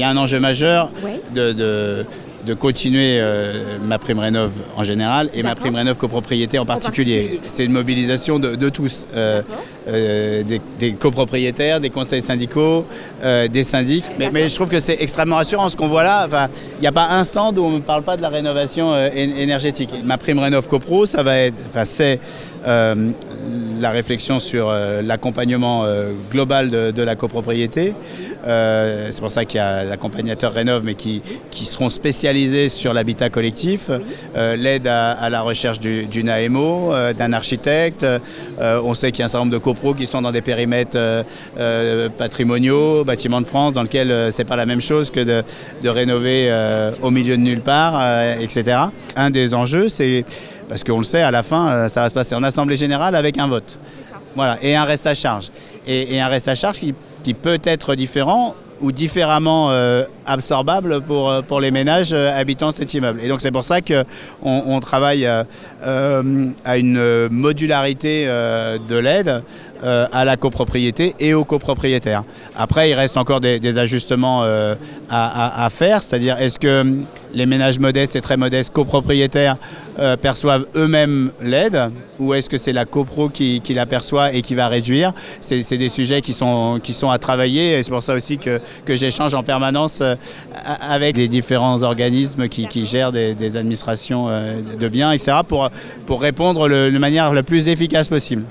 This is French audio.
y a un enjeu majeur Ouais. de continuer MaPrimeRénov' en général et D'accord. MaPrimeRénov' copropriété en particulier. C'est une mobilisation de tous, des copropriétaires, des conseils syndicaux, des syndics. Mais je trouve que c'est extrêmement rassurant ce qu'on voit là. Enfin, il n'y a pas un stand où on ne parle pas de la rénovation énergétique. MaPrimeRénov' CoPro, ça va être, c'est la réflexion sur l'accompagnement global de la copropriété. C'est pour ça qu'il y a l'accompagnateur Rénov', mais qui seront spécialisés sur l'habitat collectif, l'aide à la recherche d'une AMO, d'un architecte. On sait qu'il y a un certain nombre de copros qui sont dans des périmètres patrimoniaux, bâtiments de France, dans lesquels c'est pas la même chose que de rénover au milieu de nulle part, etc. Un des enjeux, c'est, parce qu'on le sait, à la fin, ça va se passer en assemblée générale avec un vote. Voilà, et un reste à charge. Et un reste à charge qui peut être différent ou différemment absorbable pour les ménages habitant cet immeuble. Et donc c'est pour ça qu'on travaille à une modularité de l'aide à la copropriété et aux copropriétaires. Après, il reste encore des ajustements à faire, c'est-à-dire est-ce que les ménages modestes et très modestes copropriétaires perçoivent eux-mêmes l'aide, ou est-ce que c'est la copro qui la perçoit et qui va réduire? C'est des sujets qui sont à travailler, et c'est pour ça aussi que j'échange en permanence avec les différents organismes qui gèrent des administrations de biens, etc., pour répondre de manière la plus efficace possible.